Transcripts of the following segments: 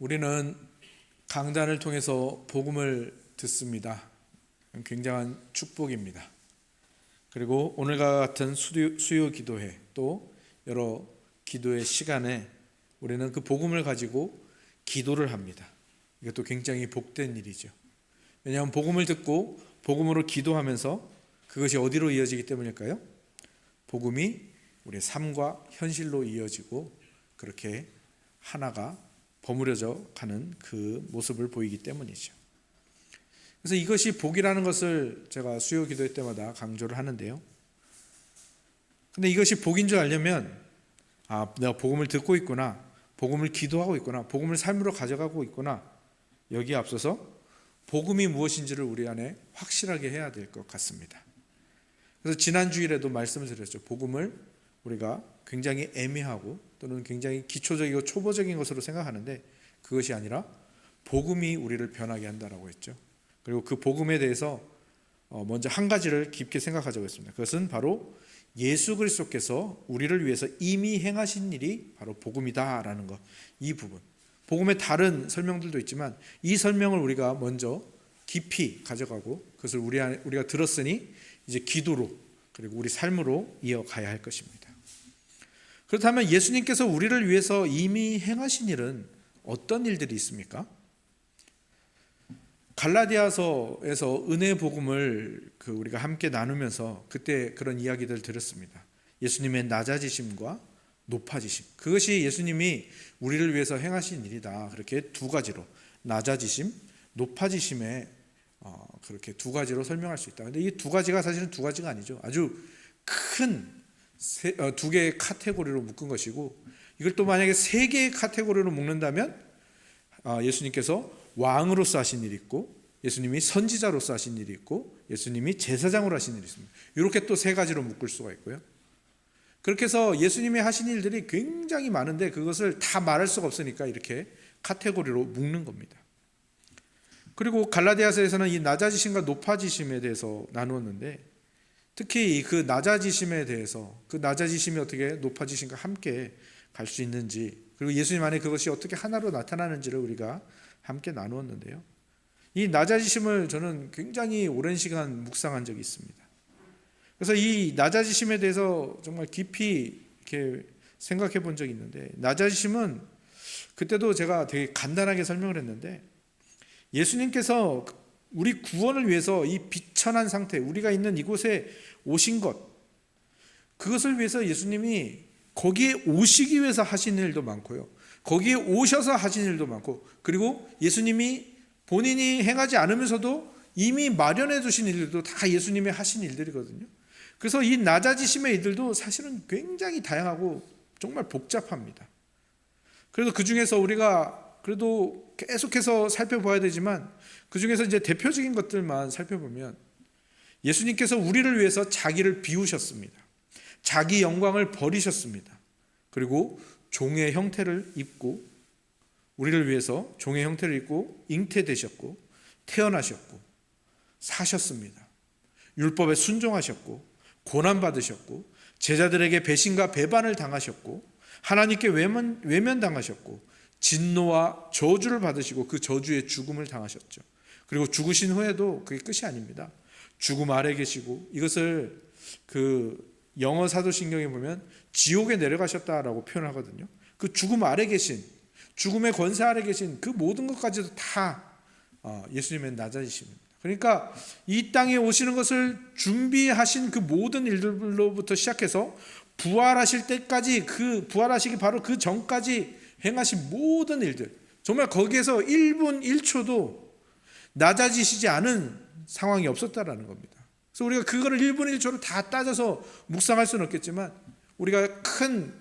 우리는 강단을 통해서 복음을 듣습니다. 굉장한 축복입니다. 그리고 오늘과 같은 수요 기도회 또 여러 기도의 시간에 우리는 그 복음을 가지고 기도를 합니다. 이것도 굉장히 복된 일이죠. 왜냐하면 복음을 듣고 복음으로 기도하면서 그것이 어디로 이어지기 때문일까요? 복음이 우리의 삶과 현실로 이어지고 그렇게 하나가 버무려져 가는 그 모습을 보이기 때문이죠. 그래서 이것이 복이라는 것을 제가 수요 기도회 때마다 강조를 하는데요. 근데 이것이 복인 줄 알려면 내가 복음을 듣고 있구나, 복음을 기도하고 있구나, 복음을 삶으로 가져가고 있구나, 여기에 앞서서 복음이 무엇인지를 우리 안에 확실하게 해야 될 것 같습니다. 그래서 지난 주일에도 말씀을 드렸죠. 복음을 우리가 굉장히 애매하고 또는 굉장히 기초적이고 초보적인 것으로 생각하는데 그것이 아니라 복음이 우리를 변하게 한다라고 했죠. 그리고 그 복음에 대해서 먼저 한 가지를 깊게 생각하자고 했습니다. 그것은 바로 예수 그리스도께서 우리를 위해서 이미 행하신 일이 바로 복음이다라는 것. 이 부분. 복음의 다른 설명들도 있지만 이 설명을 우리가 먼저 깊이 가져가고 그것을 우리가 들었으니 이제 기도로 그리고 우리 삶으로 이어가야 할 것입니다. 그렇다면 예수님께서 우리를 위해서 이미 행하신 일은 어떤 일들이 있습니까? 갈라디아서에서 은혜 복음을 우리가 함께 나누면서 그때 그런 이야기들을 들었습니다. 예수님의 낮아지심과 높아지심, 그것이 예수님이 우리를 위해서 행하신 일이다. 그렇게 두 가지로 낮아지심, 높아지심에 그렇게 두 가지로 설명할 수 있다. 그런데 이 두 가지가 사실은 두 가지가 아니죠. 아주 큰 두 개의 카테고리로 묶은 것이고, 이걸 또 만약에 세 개의 카테고리로 묶는다면 예수님께서 왕으로서 하신 일이 있고, 예수님이 선지자로서 하신 일이 있고, 예수님이 제사장으로 하신 일이 있습니다. 이렇게 또 세 가지로 묶을 수가 있고요. 그렇게 해서 예수님이 하신 일들이 굉장히 많은데 그것을 다 말할 수가 없으니까 이렇게 카테고리로 묶는 겁니다. 그리고 갈라디아서에서는 이 낮아지심과 높아지심에 대해서 나누었는데, 특히 그 낮아지심에 대해서, 그 낮아지심이 어떻게 높아지심과 함께 갈 수 있는지, 그리고 예수님 안에 그것이 어떻게 하나로 나타나는지를 우리가 함께 나누었는데요. 이 낮아지심을 저는 굉장히 오랜 시간 묵상한 적이 있습니다. 그래서 이 낮아지심에 대해서 정말 깊이 이렇게 생각해 본 적이 있는데, 낮아지심은 그때도 제가 되게 간단하게 설명을 했는데, 예수님께서 우리 구원을 위해서 이 비천한 상태, 우리가 있는 이곳에 오신 것, 그것을 위해서 예수님이 거기에 오시기 위해서 하신 일도 많고요, 거기에 오셔서 하신 일도 많고, 그리고 예수님이 본인이 행하지 않으면서도 이미 마련해 두신 일들도 다 예수님이 하신 일들이거든요. 그래서 이 낮아지심의 일들도 사실은 굉장히 다양하고 정말 복잡합니다. 그래서 그 중에서 우리가 그래도 계속해서 살펴봐야 되지만, 그 중에서 이제 대표적인 것들만 살펴보면, 예수님께서 우리를 위해서 자기를 비우셨습니다. 자기 영광을 버리셨습니다. 그리고 종의 형태를 입고, 우리를 위해서 종의 형태를 입고 잉태되셨고 태어나셨고 사셨습니다. 율법에 순종하셨고 고난받으셨고 제자들에게 배신과 배반을 당하셨고 하나님께 외면당하셨고 진노와 저주를 받으시고 그 저주의 죽음을 당하셨죠. 그리고 죽으신 후에도 그게 끝이 아닙니다. 죽음 아래 계시고, 이것을 영어 사도신경에 보면 지옥에 내려가셨다라고 표현하거든요. 그 죽음 아래 계신, 죽음의 권세 아래 계신 그 모든 것까지도 다 예수님의 낮아지심입니다. 그러니까 이 땅에 오시는 것을 준비하신 그 모든 일들로부터 시작해서 부활하실 때까지, 그 부활하시기 바로 그 전까지 행하신 모든 일들, 정말 거기에서 1분 1초도 낮아지시지 않은 상황이 없었다라는 겁니다. 그래서 우리가 그거를 1분 1초를 다 따져서 묵상할 수는 없겠지만, 우리가 큰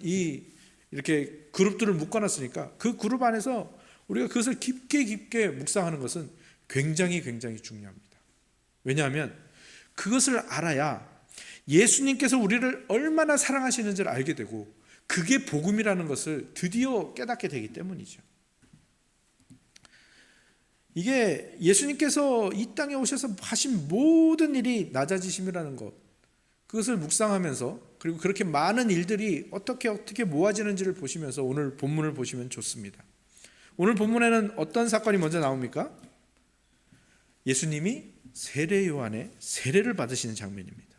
이렇게 그룹들을 묶어놨으니까 그 그룹 안에서 우리가 그것을 깊게 묵상하는 것은 굉장히 중요합니다. 왜냐하면 그것을 알아야 예수님께서 우리를 얼마나 사랑하시는지를 알게 되고, 그게 복음이라는 것을 드디어 깨닫게 되기 때문이죠. 이게 예수님께서 이 땅에 오셔서 하신 모든 일이 낮아지심이라는 것, 그것을 묵상하면서, 그리고 그렇게 많은 일들이 어떻게 모아지는지를 보시면서 오늘 본문을 보시면 좋습니다. 오늘 본문에는 어떤 사건이 먼저 나옵니까? 예수님이 세례 요한의 세례를 받으시는 장면입니다.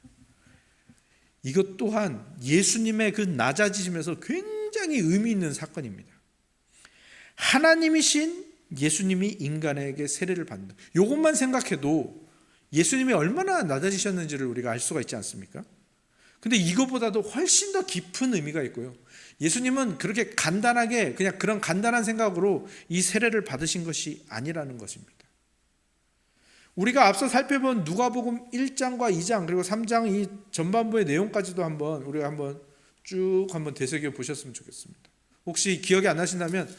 이것 또한 예수님의 그 낮아지심에서 굉장히 의미 있는 사건입니다. 하나님이신 예수님이 인간에게 세례를 받는다. 이것만 생각해도 예수님이 얼마나 낮아지셨는지를 우리가 알 수가 있지 않습니까? 근데 이것보다도 훨씬 더 깊은 의미가 있고요. 예수님은 그렇게 간단하게 그냥 그런 간단한 생각으로 이 세례를 받으신 것이 아니라는 것입니다. 우리가 앞서 살펴본 누가복음 1장과 2장 그리고 3장 이 전반부의 내용까지도 우리가 쭉 되새겨 보셨으면 좋겠습니다. 혹시 기억이 안 나신다면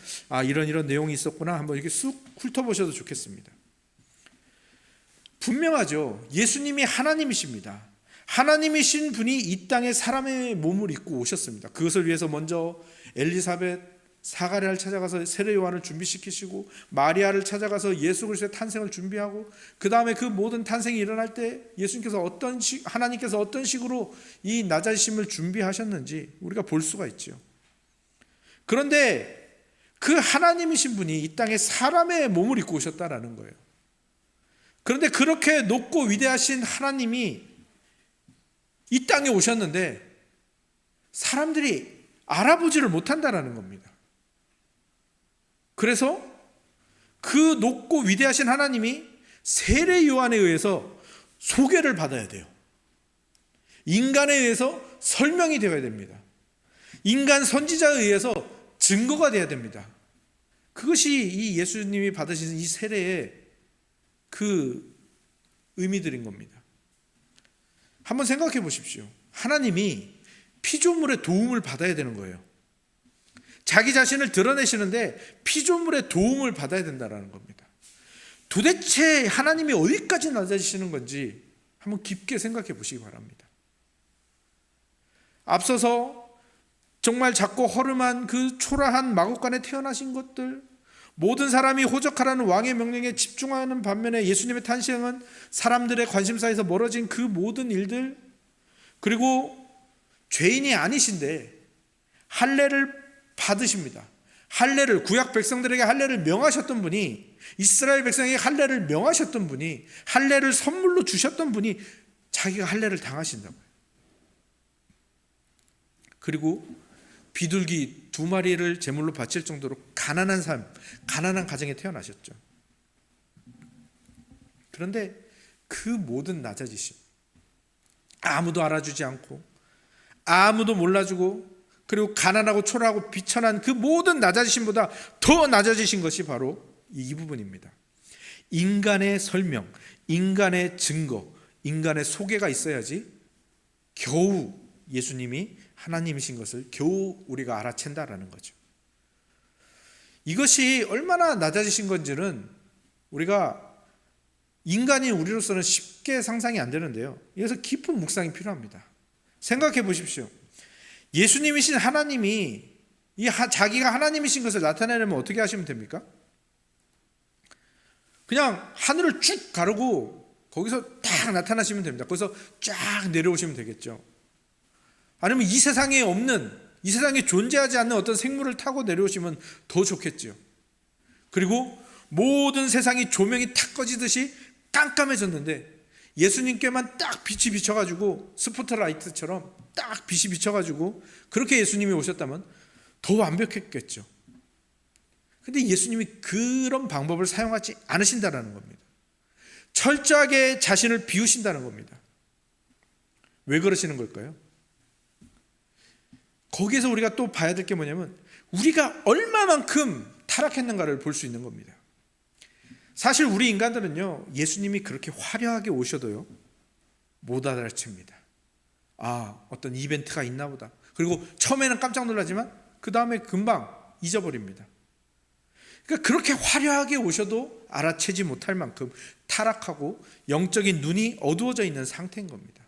이런 내용이 있었구나 한번 이렇게 쑥 훑어보셔도 좋겠습니다. 분명하죠. 예수님이 하나님이십니다. 하나님이신 분이 이 땅에 사람의 몸을 입고 오셨습니다. 그것을 위해서 먼저 엘리사벳 사가랴를 찾아가서 세례 요한을 준비시키시고 마리아를 찾아가서 예수 그리스도의 탄생을 준비하고 그 다음에 그 모든 탄생이 일어날 때 하나님께서 어떤 식으로 이 낮아지심을 준비하셨는지 우리가 볼 수가 있죠. 그런데 그 하나님이신 분이 이 땅에 사람의 몸을 입고 오셨다라는 거예요. 그런데 그렇게 높고 위대하신 하나님이 이 땅에 오셨는데 사람들이 알아보지를 못한다라는 겁니다. 그래서 그 높고 위대하신 하나님이 세례 요한에 의해서 소개를 받아야 돼요. 인간에 의해서 설명이 되어야 됩니다. 인간 선지자에 의해서 증거가 되어야 됩니다. 그것이 이 예수님이 받으신 이 세례의 그 의미들인 겁니다. 한번 생각해 보십시오. 하나님이 피조물의 도움을 받아야 되는 거예요. 자기 자신을 드러내시는데 피조물의 도움을 받아야 된다는 겁니다. 도대체 하나님이 어디까지 낮아지시는 건지 한번 깊게 생각해 보시기 바랍니다. 앞서서 정말 작고 허름한 그 초라한 마국간에 태어나신 것들, 모든 사람이 호적하라는 왕의 명령에 집중하는 반면에 예수님의 탄생은 사람들의 관심사에서 멀어진 그 모든 일들, 그리고 죄인이 아니신데 할례를 받으십니다. 할례를 구약 백성들에게 할례를 명하셨던 분이, 이스라엘 백성에게 할례를 명하셨던 분이, 할례를 선물로 주셨던 분이 자기가 할례를 당하신다고요. 그리고 비둘기 2마리를 제물로 바칠 정도로 가난한 삶, 가난한 가정에 태어나셨죠. 그런데 그 모든 낮아지심, 아무도 알아주지 않고 아무도 몰라주고 그리고 가난하고 초라하고 비천한 그 모든 낮아지심보다 더 낮아지신 것이 바로 이 부분입니다. 인간의 설명, 인간의 증거, 인간의 소개가 있어야지 겨우 예수님이 하나님이신 것을 겨우 우리가 알아챈다라는 거죠. 이것이 얼마나 낮아지신 건지는 우리가 인간인 우리로서는 쉽게 상상이 안 되는데요. 그래서 깊은 묵상이 필요합니다. 생각해 보십시오. 예수님이신 하나님이 자기가 하나님이신 것을 나타내려면 어떻게 하시면 됩니까? 그냥 하늘을 쭉 가르고 거기서 딱 나타나시면 됩니다. 거기서 쫙 내려오시면 되겠죠. 아니면 이 세상에 없는, 이 세상에 존재하지 않는 어떤 생물을 타고 내려오시면 더 좋겠죠. 그리고 모든 세상이 조명이 탁 꺼지듯이 깜깜해졌는데 예수님께만 딱 빛이 비쳐가지고 스포트라이트처럼 딱 빛이 비쳐가지고 그렇게 예수님이 오셨다면 더 완벽했겠죠. 근데 예수님이 그런 방법을 사용하지 않으신다는 겁니다. 철저하게 자신을 비우신다는 겁니다. 왜 그러시는 걸까요? 거기에서 우리가 또 봐야 될 게 뭐냐면 우리가 얼마만큼 타락했는가를 볼 수 있는 겁니다. 사실 우리 인간들은요, 예수님이 그렇게 화려하게 오셔도요 못 알아챕니다. 어떤 이벤트가 있나 보다. 그리고 처음에는 깜짝 놀라지만 그 다음에 금방 잊어버립니다. 그러니까 그렇게 화려하게 오셔도 알아채지 못할 만큼 타락하고 영적인 눈이 어두워져 있는 상태인 겁니다.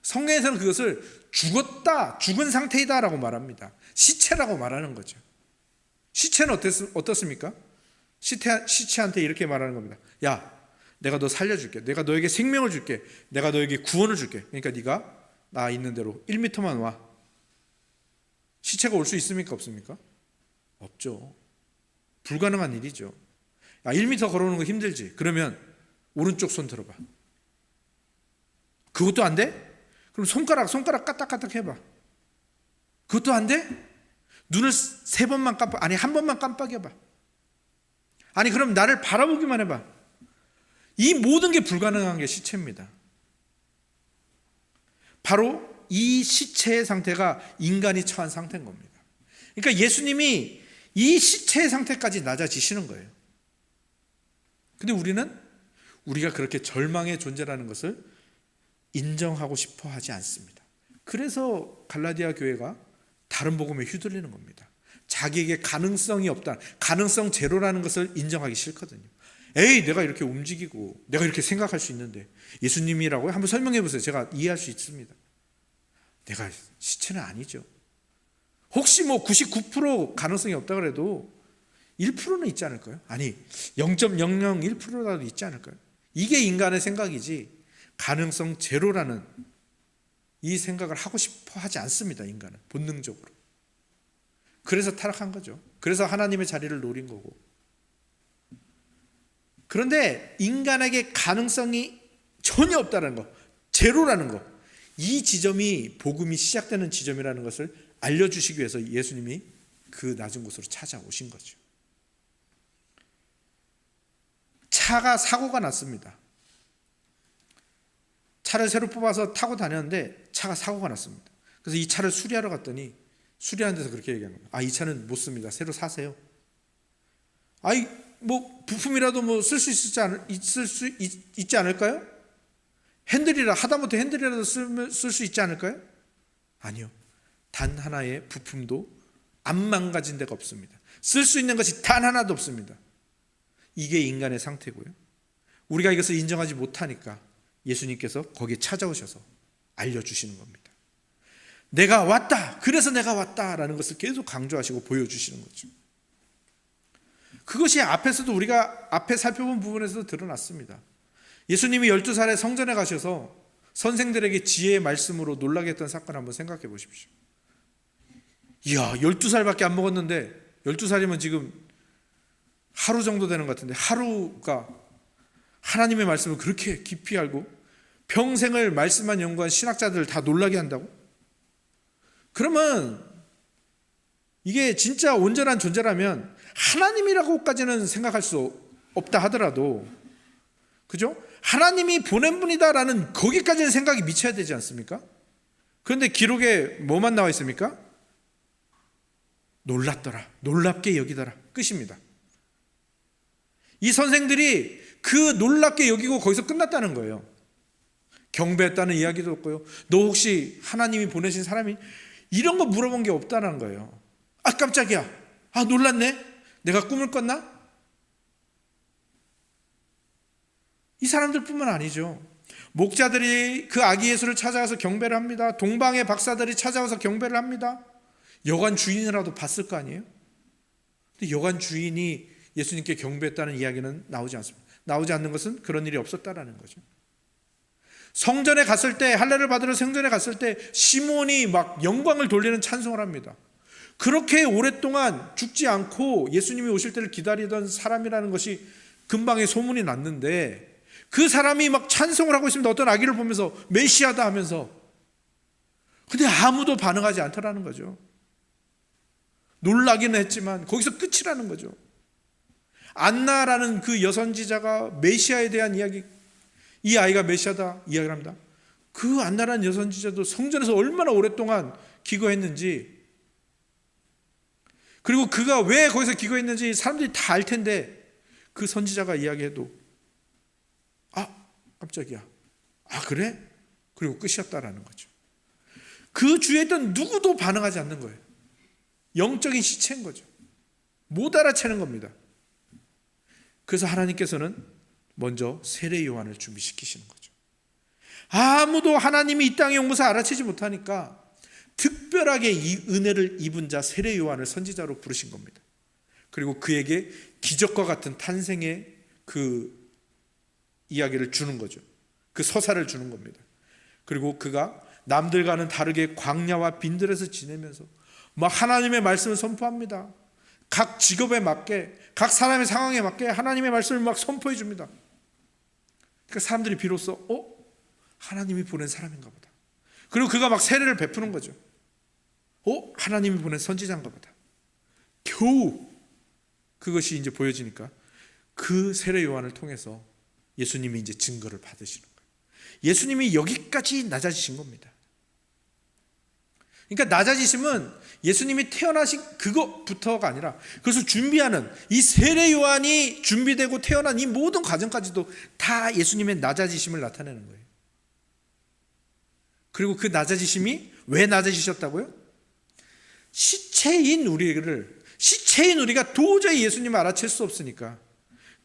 성경에서는 그것을 죽은 상태이다 라고 말합니다. 시체라고 말하는 거죠. 시체는 어떻습니까? 시체한테 이렇게 말하는 겁니다. 야, 내가 너 살려줄게. 내가 너에게 생명을 줄게. 내가 너에게 구원을 줄게. 그러니까 네가 나 있는 대로 1m만 와. 시체가 올 수 있습니까? 없습니까? 없죠. 불가능한 일이죠. 1m 걸어오는 거 힘들지? 그러면 오른쪽 손 들어봐. 그것도 안 돼? 그럼 손가락 까딱까딱 해봐. 그것도 안 돼? 눈을 3번만 깜빡, 아니 1번만 깜빡여봐. 아니 그럼 나를 바라보기만 해봐. 이 모든 게 불가능한 게 시체입니다. 바로 이 시체의 상태가 인간이 처한 상태인 겁니다. 그러니까 예수님이 이 시체의 상태까지 낮아지시는 거예요. 근데 우리가 그렇게 절망의 존재라는 것을 인정하고 싶어 하지 않습니다. 그래서 갈라디아 교회가 다른 복음에 휘둘리는 겁니다. 자기에게 가능성이 없다, 가능성 제로라는 것을 인정하기 싫거든요. 에이, 내가 이렇게 움직이고 내가 이렇게 생각할 수 있는데 예수님이라고요? 한번 설명해 보세요. 제가 이해할 수 있습니다. 내가 시체는 아니죠. 혹시 99% 가능성이 없다 그래도 1%는 있지 않을까요? 아니 0.001%라도 있지 않을까요? 이게 인간의 생각이지 가능성 제로라는 이 생각을 하고 싶어 하지 않습니다. 인간은 본능적으로. 그래서 타락한 거죠. 그래서 하나님의 자리를 노린 거고. 그런데 인간에게 가능성이 전혀 없다는 거, 제로라는 거, 이 지점이 복음이 시작되는 지점이라는 것을 알려주시기 위해서 예수님이 그 낮은 곳으로 찾아오신 거죠. 차가 사고가 났습니다. 차를 새로 뽑아서 타고 다녔는데 차가 사고가 났습니다. 그래서 이 차를 수리하러 갔더니 수리하는 데서 그렇게 얘기하는 거예요. 이 차는 못 씁니다. 새로 사세요. 부품이라도 쓸 수 있지 않을까요? 하다못해 핸들이라도 쓸 수 있지 않을까요? 아니요. 단 하나의 부품도 안 망가진 데가 없습니다. 쓸 수 있는 것이 단 하나도 없습니다. 이게 인간의 상태고요. 우리가 이것을 인정하지 못하니까 예수님께서 거기에 찾아오셔서 알려주시는 겁니다. 내가 왔다. 그래서 내가 왔다라는 것을 계속 강조하시고 보여주시는 거죠. 그것이 앞에서도 우리가 앞에 살펴본 부분에서도 드러났습니다. 예수님이 12살에 성전에 가셔서 선생들에게 지혜의 말씀으로 놀라게 했던 사건 한번 생각해 보십시오. 이야, 12살밖에 안 먹었는데 12살이면 지금 하루 정도 되는 것 같은데 하루가 하나님의 말씀을 그렇게 깊이 알고 평생을 말씀만 연구한 신학자들을 다 놀라게 한다고? 그러면 이게 진짜 온전한 존재라면 하나님이라고까지는 생각할 수 없다 하더라도, 그죠? 하나님이 보낸 분이다라는 거기까지는 생각이 미쳐야 되지 않습니까? 그런데 기록에 뭐만 나와 있습니까? 놀랐더라, 놀랍게 여기더라, 끝입니다. 이 선생들이 그 놀랍게 여기고 거기서 끝났다는 거예요. 경배했다는 이야기도 없고요. 너 혹시 하나님이 보내신 사람이? 이런 거 물어본 게 없다는 거예요. 깜짝이야. 놀랐네. 내가 꿈을 꿨나? 이 사람들뿐만 아니죠. 목자들이 그 아기 예수를 찾아가서 경배를 합니다. 동방의 박사들이 찾아와서 경배를 합니다. 여관 주인이라도 봤을 거 아니에요? 근데 여관 주인이 예수님께 경배했다는 이야기는 나오지 않습니다. 나오지 않는 것은 그런 일이 없었다라는 거죠. 성전에 갔을 때, 할례를 받으러 성전에 갔을 때 시몬이 막 영광을 돌리는 찬송을 합니다. 그렇게 오랫동안 죽지 않고 예수님이 오실 때를 기다리던 사람이라는 것이 근방에 소문이 났는데 그 사람이 막 찬송을 하고 있습니다. 어떤 아기를 보면서 메시아다 하면서. 근데 아무도 반응하지 않더라는 거죠. 놀라기는 했지만 거기서 끝이라는 거죠. 안나라는 그 여선지자가 메시아에 대한 이야기, 이 아이가 메시아다 이야기를 합니다. 그 안나라는 여선지자도 성전에서 얼마나 오랫동안 기거했는지, 그리고 그가 왜 거기서 기거했는지 사람들이 다 알 텐데 그 선지자가 이야기해도 깜짝이야. 그래? 그리고 끝이었다라는 거죠. 그 주위에 있던 누구도 반응하지 않는 거예요. 영적인 시체인 거죠. 못 알아채는 겁니다. 그래서 하나님께서는 먼저 세례 요한을 준비시키시는 거죠. 아무도 하나님이 이 땅에 온 것을 알아채지 못하니까 특별하게 이 은혜를 입은 자 세례 요한을 선지자로 부르신 겁니다. 그리고 그에게 기적과 같은 탄생의 그 이야기를 주는 거죠. 그 서사를 주는 겁니다. 그리고 그가 남들과는 다르게 광야와 빈들에서 지내면서 막 하나님의 말씀을 선포합니다. 각 직업에 맞게, 각 사람의 상황에 맞게 하나님의 말씀을 막 선포해 줍니다. 그러니까 사람들이 비로소 하나님이 보낸 사람인가 보다. 그리고 그가 막 세례를 베푸는 거죠. 하나님이 보낸 선지자인가 보다. 겨우 그것이 이제 보여지니까 그 세례 요한을 통해서 예수님이 이제 증거를 받으시는 거예요. 예수님이 여기까지 낮아지신 겁니다. 그러니까 낮아지심은 예수님이 태어나신 그것부터가 아니라 그것을 준비하는 이 세례 요한이 준비되고 태어난 이 모든 과정까지도 다 예수님의 낮아지심을 나타내는 거예요. 그리고 그 낮아지심이 왜 낮아지셨다고요? 시체인 우리가 도저히 예수님을 알아챌 수 없으니까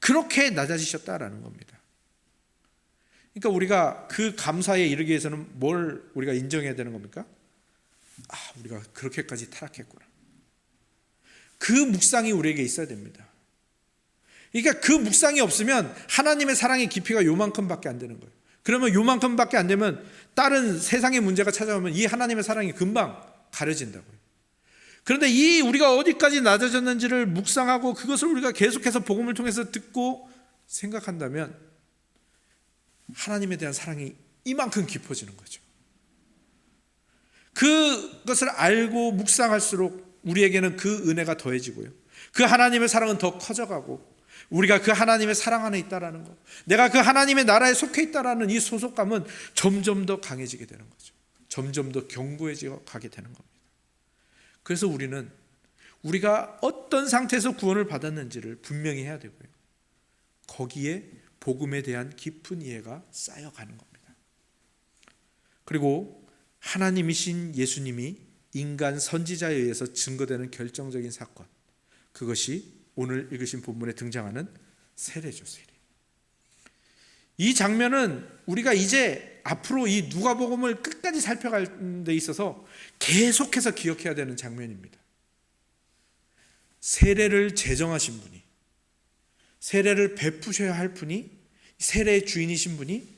그렇게 낮아지셨다라는 겁니다. 그러니까 우리가 그 감사에 이르기 위해서는 뭘 우리가 인정해야 되는 겁니까? 우리가 그렇게까지 타락했구나. 그 묵상이 우리에게 있어야 됩니다. 그러니까 그 묵상이 없으면 하나님의 사랑의 깊이가 요만큼밖에 안 되는 거예요. 그러면 요만큼밖에 안 되면 다른 세상의 문제가 찾아오면 이 하나님의 사랑이 금방 가려진다고요. 그런데 이 우리가 어디까지 낮아졌는지를 묵상하고 그것을 우리가 계속해서 복음을 통해서 듣고 생각한다면 하나님에 대한 사랑이 이만큼 깊어지는 거죠. 그것을 알고 묵상할수록 우리에게는 그 은혜가 더해지고요. 그 하나님의 사랑은 더 커져가고 우리가 그 하나님의 사랑 안에 있다라는 것, 내가 그 하나님의 나라에 속해 있다라는 이 소속감은 점점 더 강해지게 되는 거죠. 점점 더 견고해져 가게 되는 겁니다. 그래서 우리는 우리가 어떤 상태에서 구원을 받았는지를 분명히 해야 되고요. 거기에 복음에 대한 깊은 이해가 쌓여가는 겁니다. 그리고 하나님이신 예수님이 인간 선지자에 의해서 증거되는 결정적인 사건, 그것이 오늘 읽으신 본문에 등장하는 세례죠. 세례. 이 장면은 우리가 이제 앞으로 이 누가복음을 끝까지 살펴갈 데 있어서 계속해서 기억해야 되는 장면입니다. 세례를 제정하신 분이, 세례를 베푸셔야 할 분이, 세례의 주인이신 분이,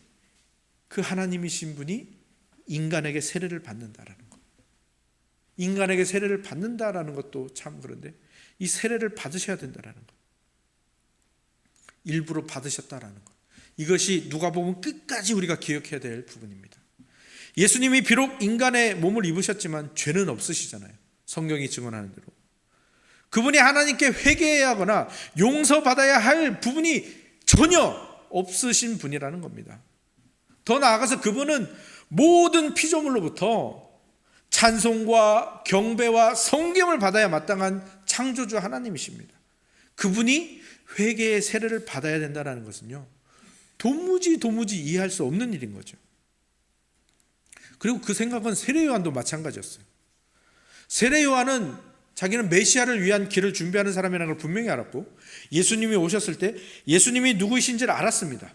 그 하나님이신 분이 인간에게 세례를 받는다라는 것. 인간에게 세례를 받는다라는 것도 참 그런데 이 세례를 받으셔야 된다라는 것. 일부러 받으셨다라는 것. 이것이 누가복음 끝까지 우리가 기억해야 될 부분입니다. 예수님이 비록 인간의 몸을 입으셨지만 죄는 없으시잖아요. 성경이 증언하는 대로. 그분이 하나님께 회개해야 하거나 용서받아야 할 부분이 전혀 없으신 분이라는 겁니다. 더 나아가서 그분은 모든 피조물로부터 찬송과 경배와 성경을 받아야 마땅한 창조주 하나님이십니다. 그분이 회개의 세례를 받아야 된다는 것은요, 도무지 이해할 수 없는 일인 거죠. 그리고 그 생각은 세례 요한도 마찬가지였어요. 세례 요한은 자기는 메시아를 위한 길을 준비하는 사람이라는 걸 분명히 알았고, 예수님이 오셨을 때 예수님이 누구이신지를 알았습니다.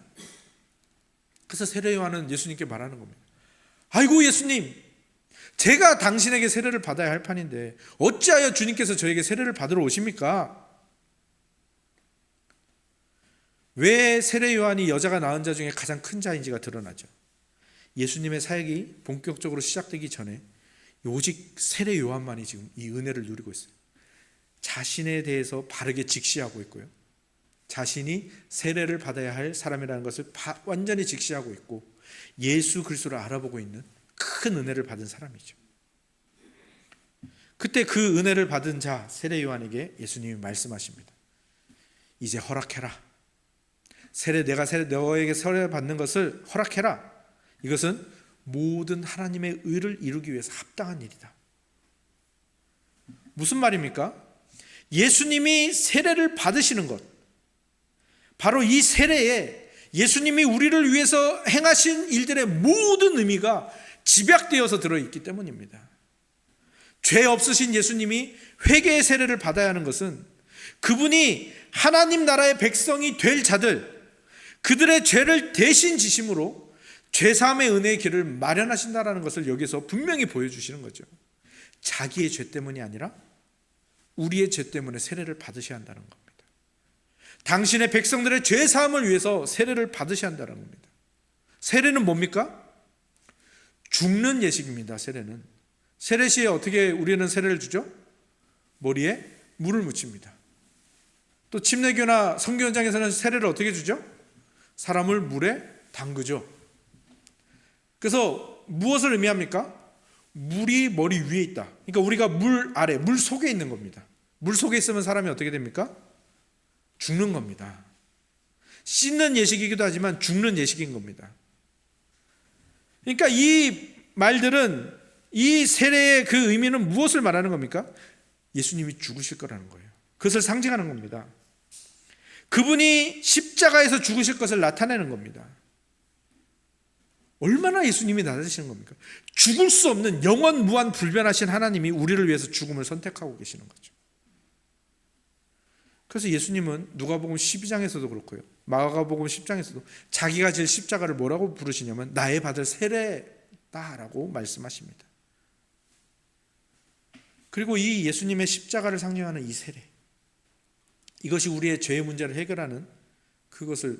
그래서 세례 요한은 예수님께 말하는 겁니다. 아이고 예수님, 제가 당신에게 세례를 받아야 할 판인데 어찌하여 주님께서 저에게 세례를 받으러 오십니까? 왜 세례 요한이 여자가 낳은 자 중에 가장 큰 자인지가 드러나죠. 예수님의 사역이 본격적으로 시작되기 전에 오직 세례 요한만이 지금 이 은혜를 누리고 있어요. 자신에 대해서 바르게 직시하고 있고요. 자신이 세례를 받아야 할 사람이라는 것을 완전히 직시하고 있고 예수 그리스도를 알아보고 있는 큰 은혜를 받은 사람이죠. 그때 그 은혜를 받은 자 세례 요한에게 예수님이 말씀하십니다. 이제 허락해라. 내가 너에게 세례 받는 것을 허락해라. 이것은 모든 하나님의 의를 이루기 위해서 합당한 일이다. 무슨 말입니까? 예수님이 세례를 받으시는 것, 바로 이 세례에 예수님이 우리를 위해서 행하신 일들의 모든 의미가 집약되어서 들어있기 때문입니다. 죄 없으신 예수님이 회개의 세례를 받아야 하는 것은 그분이 하나님 나라의 백성이 될 자들, 그들의 죄를 대신 지심으로 죄사함의 은혜의 길을 마련하신다는 것을 여기서 분명히 보여주시는 거죠. 자기의 죄 때문이 아니라 우리의 죄 때문에 세례를 받으셔야 한다는 겁니다. 당신의 백성들의 죄사함을 위해서 세례를 받으셔야 한다는 겁니다. 세례는 뭡니까? 죽는 예식입니다. 세례는. 세례 시에 어떻게 우리는 세례를 주죠? 머리에 물을 묻힙니다. 또 침례교나 선교 현장에서는 세례를 어떻게 주죠? 사람을 물에 담그죠. 그래서 무엇을 의미합니까? 물이 머리 위에 있다. 그러니까 우리가 물 아래, 물 속에 있는 겁니다. 물 속에 있으면 사람이 어떻게 됩니까? 죽는 겁니다. 씻는 예식이기도 하지만 죽는 예식인 겁니다. 그러니까 이 말들은, 이 세례의 그 의미는 무엇을 말하는 겁니까? 예수님이 죽으실 거라는 거예요. 그것을 상징하는 겁니다. 그분이 십자가에서 죽으실 것을 나타내는 겁니다. 얼마나 예수님이 낮으시는 겁니까? 죽을 수 없는 영원 무한 불변하신 하나님이 우리를 위해서 죽음을 선택하고 계시는 거죠. 그래서 예수님은 누가복음 12장에서도 그렇고요, 마가복음 10장에서도 자기가 질 십자가를 뭐라고 부르시냐면 나의 받을 세례다라고 말씀하십니다. 그리고 이 예수님의 십자가를 상징하는 이 세례, 이것이 우리의 죄의 문제를 해결하는 그것을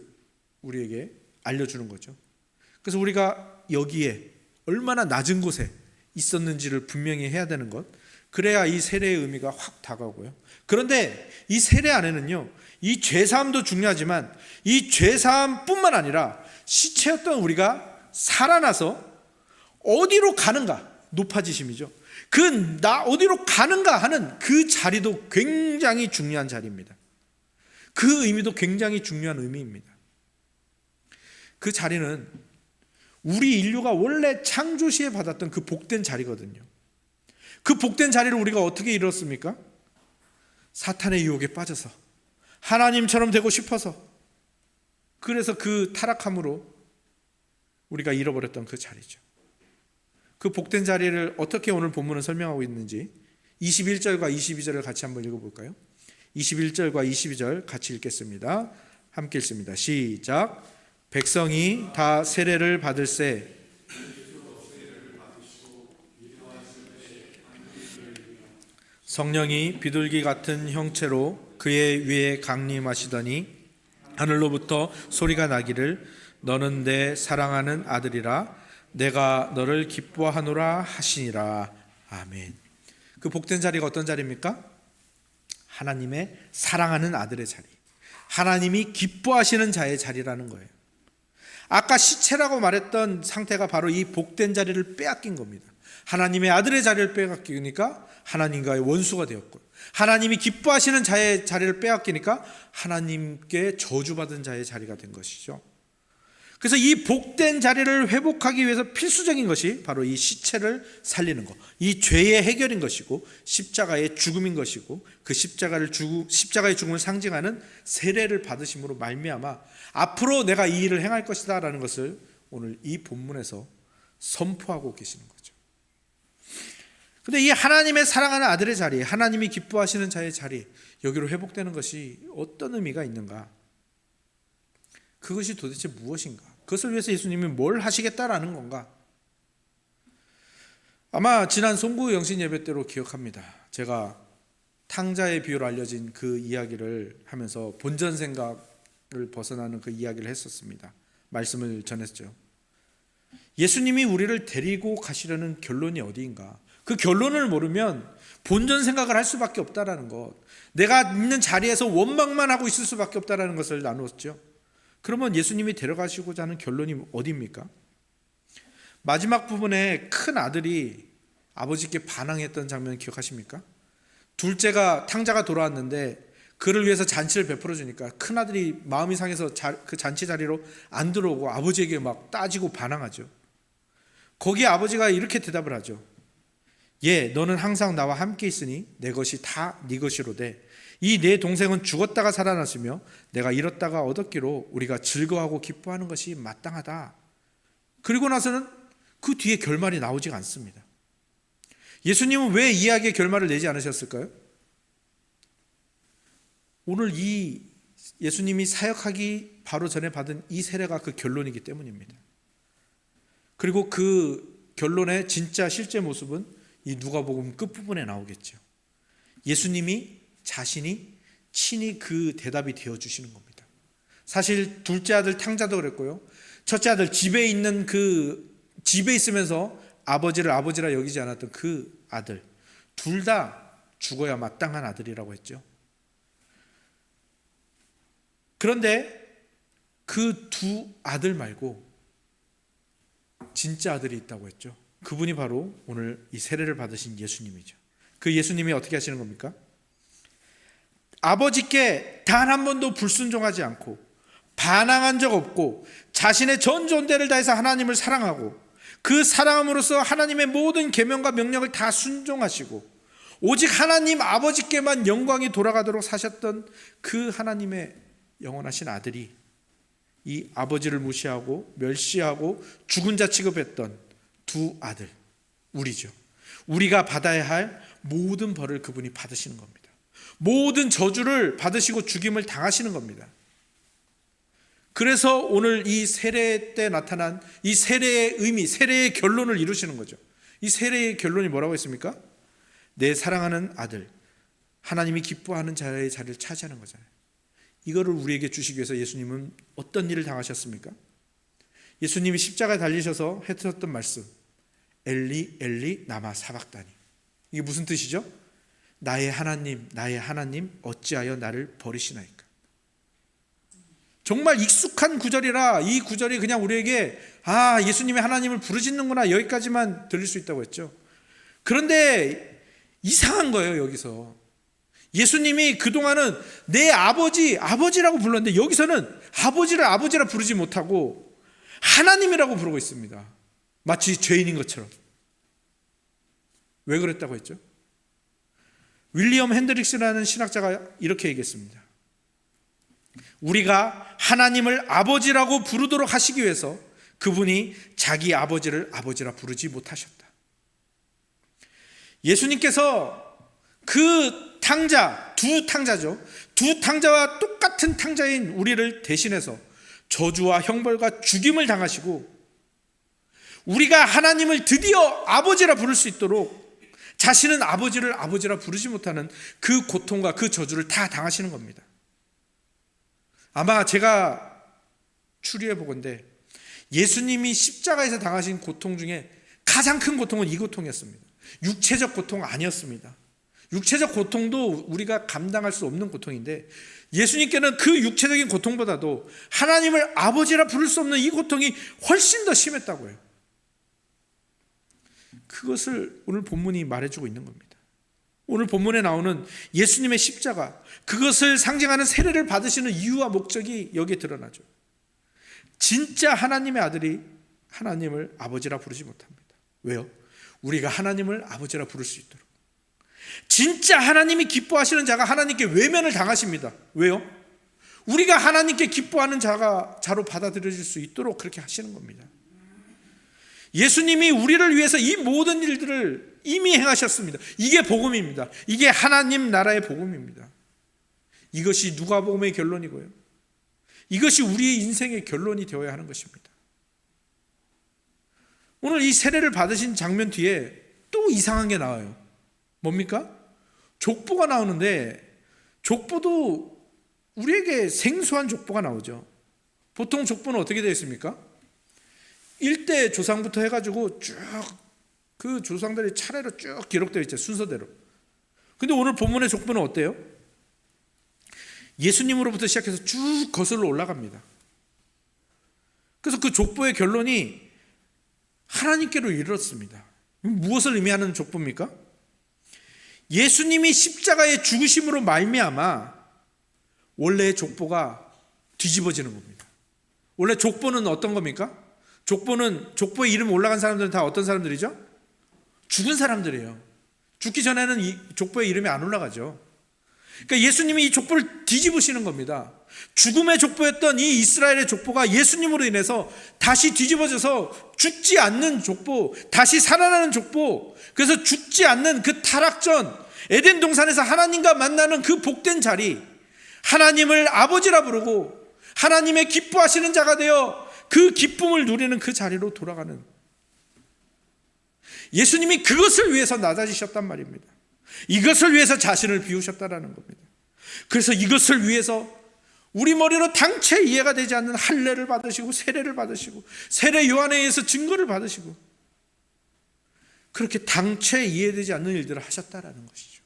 우리에게 알려주는 거죠. 그래서 우리가 여기에 얼마나 낮은 곳에 있었는지를 분명히 해야 되는 것, 그래야 이 세례의 의미가 확 다가오고요. 그런데 이 세례 안에는요, 이 죄사함도 중요하지만 이 죄사함뿐만 아니라 시체였던 우리가 살아나서 어디로 가는가, 높아지심이죠. 그 나 어디로 가는가 하는 그 자리도 굉장히 중요한 자리입니다. 그 의미도 굉장히 중요한 의미입니다. 그 자리는 우리 인류가 원래 창조시에 받았던 그 복된 자리거든요. 그 복된 자리를 우리가 어떻게 이뤘습니까? 사탄의 유혹에 빠져서, 하나님처럼 되고 싶어서, 그래서 그 타락함으로 우리가 잃어버렸던 그 자리죠. 그 복된 자리를 어떻게 오늘 본문은 설명하고 있는지 21절과 22절을 같이 한번 읽어볼까요? 21절과 22절 같이 읽겠습니다. 함께 읽습니다. 시작. 백성이 다 세례를 받을세 성령이 비둘기 같은 형체로 그의 위에 강림하시더니 하늘로부터 소리가 나기를 너는 내 사랑하는 아들이라 내가 너를 기뻐하노라 하시니라. 아멘. 그 복된 자리가 어떤 자리입니까? 하나님의 사랑하는 아들의 자리, 하나님이 기뻐하시는 자의 자리라는 거예요. 아까 시체라고 말했던 상태가 바로 이 복된 자리를 빼앗긴 겁니다. 하나님의 아들의 자리를 빼앗기니까 하나님과의 원수가 되었고, 하나님이 기뻐하시는 자의 자리를 빼앗기니까 하나님께 저주받은 자의 자리가 된 것이죠. 그래서 이 복된 자리를 회복하기 위해서 필수적인 것이 바로 이 시체를 살리는 것, 이 죄의 해결인 것이고 십자가의 죽음인 것이고, 그 십자가의 죽음을 상징하는 세례를 받으심으로 말미암아 앞으로 내가 이 일을 행할 것이다 라는 것을 오늘 이 본문에서 선포하고 계시는 거죠. 그런데 이 하나님의 사랑하는 아들의 자리, 하나님이 기뻐하시는 자의 자리, 여기로 회복되는 것이 어떤 의미가 있는가? 그것이 도대체 무엇인가? 그것을 위해서 예수님이 뭘 하시겠다라는 건가? 아마 지난 송구 영신 예배 때로 기억합니다. 제가 탕자의 비유로 알려진 그 이야기를 하면서 본전 생각을 벗어나는 그 이야기를 했었습니다. 말씀을 전했죠. 예수님이 우리를 데리고 가시려는 결론이 어디인가? 그 결론을 모르면 본전 생각을 할 수밖에 없다라는 것, 내가 있는 자리에서 원망만 하고 있을 수밖에 없다라는 것을 나누었죠. 그러면 예수님이 데려가시고자 하는 결론이 어디입니까? 마지막 부분에 큰 아들이 아버지께 반항했던 장면 기억하십니까? 둘째가 탕자가 돌아왔는데 그를 위해서 잔치를 베풀어 주니까 큰 아들이 마음이 상해서 그 잔치 자리로 안 들어오고 아버지에게 막 따지고 반항하죠. 거기에 아버지가 이렇게 대답을 하죠. 예, 너는 항상 나와 함께 있으니 내 것이 다 네 것이로되 이 내 동생은 죽었다가 살아났으며 내가 잃었다가 얻었기로 우리가 즐거워하고 기뻐하는 것이 마땅하다. 그리고 나서는 그 뒤에 결말이 나오지가 않습니다. 예수님은 왜 이야기의 결말을 내지 않으셨을까요? 오늘 이 예수님이 사역하기 바로 전에 받은 이 세례가 그 결론이기 때문입니다. 그리고 그 결론의 진짜 실제 모습은 이 누가복음 끝부분에 나오겠죠. 예수님이 자신이 친히 그 대답이 되어주시는 겁니다. 사실 둘째 아들 탕자도 그랬고요, 첫째 아들 집에 있으면서 아버지를 아버지라 여기지 않았던 그 아들, 둘 다 죽어야 마땅한 아들이라고 했죠. 그런데 그 두 아들 말고 진짜 아들이 있다고 했죠. 그분이 바로 오늘 이 세례를 받으신 예수님이죠. 그 예수님이 어떻게 하시는 겁니까? 아버지께 단 한 번도 불순종하지 않고 반항한 적 없고 자신의 전 존재를 다해서 하나님을 사랑하고 그 사랑함으로써 하나님의 모든 계명과 명령을 다 순종하시고 오직 하나님 아버지께만 영광이 돌아가도록 사셨던 그 하나님의 영원하신 아들이 이 아버지를 무시하고 멸시하고 죽은 자 취급했던 두 아들, 우리죠. 우리가 받아야 할 모든 벌을 그분이 받으시는 겁니다. 모든 저주를 받으시고 죽임을 당하시는 겁니다. 그래서 오늘 이 세례 때 나타난 이 세례의 의미, 세례의 결론을 이루시는 거죠. 이 세례의 결론이 뭐라고 했습니까? 내 사랑하는 아들, 하나님이 기뻐하는 자의 자리를 차지하는 거잖아요. 이거를 우리에게 주시기 위해서 예수님은 어떤 일을 당하셨습니까? 예수님이 십자가에 달리셔서 했었던 말씀, 엘리 엘리 나마 사박다니. 이게 무슨 뜻이죠? 나의 하나님 어찌하여 나를 버리시나이까. 정말 익숙한 구절이라 이 구절이 그냥 우리에게 예수님이 하나님을 부르짖는구나 여기까지만 들릴 수 있다고 했죠. 그런데 이상한 거예요. 여기서 예수님이 그동안은 내 아버지라고 불렀는데 여기서는 아버지를 아버지라 부르지 못하고 하나님이라고 부르고 있습니다. 마치 죄인인 것처럼. 왜 그랬다고 했죠? 윌리엄 핸드릭스라는 신학자가 이렇게 얘기했습니다. 우리가 하나님을 아버지라고 부르도록 하시기 위해서 그분이 자기 아버지를 아버지라 부르지 못하셨다. 예수님께서 그 탕자, 두 탕자죠. 두 탕자와 똑같은 탕자인 우리를 대신해서 저주와 형벌과 죽임을 당하시고 우리가 하나님을 드디어 아버지라 부를 수 있도록 자신은 아버지를 아버지라 부르지 못하는 그 고통과 그 저주를 다 당하시는 겁니다. 아마 제가 추리해 보건대 예수님이 십자가에서 당하신 고통 중에 가장 큰 고통은 이 고통이었습니다. 육체적 고통 아니었습니다. 육체적 고통도 우리가 감당할 수 없는 고통인데 예수님께는 그 육체적인 고통보다도 하나님을 아버지라 부를 수 없는 이 고통이 훨씬 더 심했다고 해요. 그것을 오늘 본문이 말해주고 있는 겁니다. 오늘 본문에 나오는 예수님의 십자가, 그것을 상징하는 세례를 받으시는 이유와 목적이 여기에 드러나죠. 진짜 하나님의 아들이 하나님을 아버지라 부르지 못합니다. 왜요? 우리가 하나님을 아버지라 부를 수 있도록. 진짜 하나님이 기뻐하시는 자가 하나님께 외면을 당하십니다. 왜요? 우리가 하나님께 기뻐하는 자로 받아들여질 수 있도록 그렇게 하시는 겁니다. 예수님이 우리를 위해서 이 모든 일들을 이미 행하셨습니다. 이게 복음입니다. 이게 하나님 나라의 복음입니다. 이것이 누가복음의 결론이고요. 이것이 우리의 인생의 결론이 되어야 하는 것입니다. 오늘 이 세례를 받으신 장면 뒤에 또 이상한 게 나와요. 뭡니까? 족보가 나오는데 족보도 우리에게 생소한 족보가 나오죠. 보통 족보는 어떻게 되어 있습니까? 1대 조상부터 해가지고 쭉 그 조상들이 차례로 쭉 기록되어 있죠. 순서대로. 근데 오늘 본문의 족보는 어때요? 예수님으로부터 시작해서 쭉 거슬러 올라갑니다. 그래서 그 족보의 결론이 하나님께로 이르렀습니다. 무엇을 의미하는 족보입니까? 예수님이 십자가의 죽으심으로 말미암아 원래의 족보가 뒤집어지는 겁니다. 원래 족보는 어떤 겁니까? 족보에 이름 올라간 사람들은 다 어떤 사람들이죠? 죽은 사람들이에요. 죽기 전에는 이 족보에 이름이 안 올라가죠. 그러니까 예수님이 이 족보를 뒤집으시는 겁니다. 죽음의 족보였던 이 이스라엘의 족보가 예수님으로 인해서 다시 뒤집어져서 죽지 않는 족보, 다시 살아나는 족보, 그래서 죽지 않는 그 타락전, 에덴 동산에서 하나님과 만나는 그 복된 자리, 하나님을 아버지라 부르고 하나님의 기뻐하시는 자가 되어 그 기쁨을 누리는 그 자리로 돌아가는, 예수님이 그것을 위해서 낮아지셨단 말입니다. 이것을 위해서 자신을 비우셨다라는 겁니다. 그래서 이것을 위해서 우리 머리로 당최 이해가 되지 않는 할례를 받으시고 세례를 받으시고 세례 요한에 의해서 증거를 받으시고 그렇게 당최 이해되지 않는 일들을 하셨다라는 것이죠.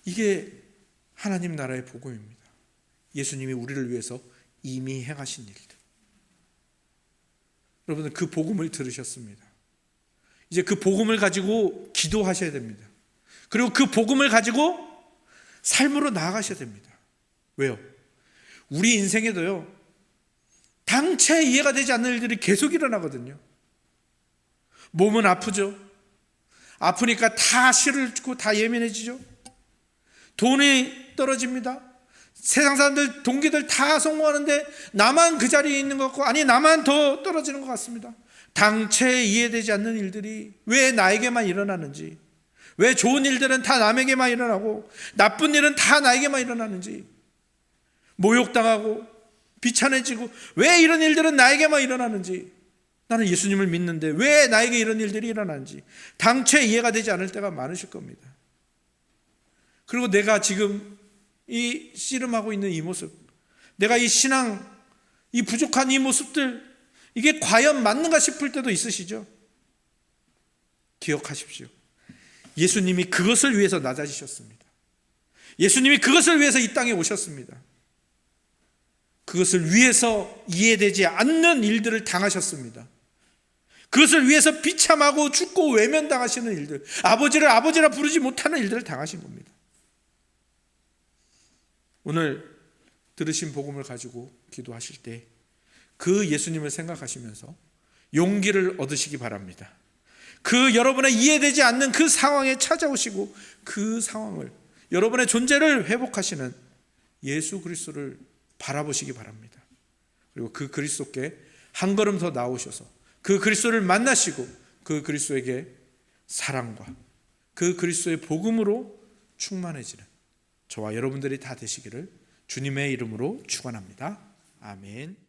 이게 하나님 나라의 복음입니다. 예수님이 우리를 위해서 이미 행하신 일들. 여러분들 그 복음을 들으셨습니다. 이제 그 복음을 가지고 기도하셔야 됩니다. 그리고 그 복음을 가지고 삶으로 나아가셔야 됩니다. 왜요? 우리 인생에도요, 당최 이해가 되지 않는 일들이 계속 일어나거든요. 몸은 아프죠. 아프니까 다 실을 주고 다 예민해지죠. 돈이 떨어집니다. 세상 사람들, 동기들 다 성공하는데 나만 그 자리에 있는 것 같고, 아니 나만 더 떨어지는 것 같습니다. 당최 이해되지 않는 일들이 왜 나에게만 일어나는지, 왜 좋은 일들은 다 남에게만 일어나고 나쁜 일은 다 나에게만 일어나는지, 모욕당하고 비참해지고 왜 이런 일들은 나에게만 일어나는지, 나는 예수님을 믿는데 왜 나에게 이런 일들이 일어나는지 당최 이해가 되지 않을 때가 많으실 겁니다. 그리고 내가 지금 이 씨름하고 있는 이 모습, 내가 이 신앙, 이 부족한 이 모습들, 이게 과연 맞는가 싶을 때도 있으시죠? 기억하십시오. 예수님이 그것을 위해서 낮아지셨습니다. 예수님이 그것을 위해서 이 땅에 오셨습니다. 그것을 위해서 이해되지 않는 일들을 당하셨습니다. 그것을 위해서 비참하고 죽고 외면당하시는 일들, 아버지를 아버지라 부르지 못하는 일들을 당하신 겁니다. 오늘 들으신 복음을 가지고 기도하실 때 그 예수님을 생각하시면서 용기를 얻으시기 바랍니다. 그 여러분의 이해되지 않는 그 상황에 찾아오시고 그 상황을, 여러분의 존재를 회복하시는 예수 그리스도를 바라보시기 바랍니다. 그리고 그 그리스도께 한 걸음 더 나오셔서 그 그리스도를 만나시고 그 그리스도에게 사랑과 그 그리스도의 복음으로 충만해지는 저와 여러분들이 다 되시기를 주님의 이름으로 축원합니다. 아멘.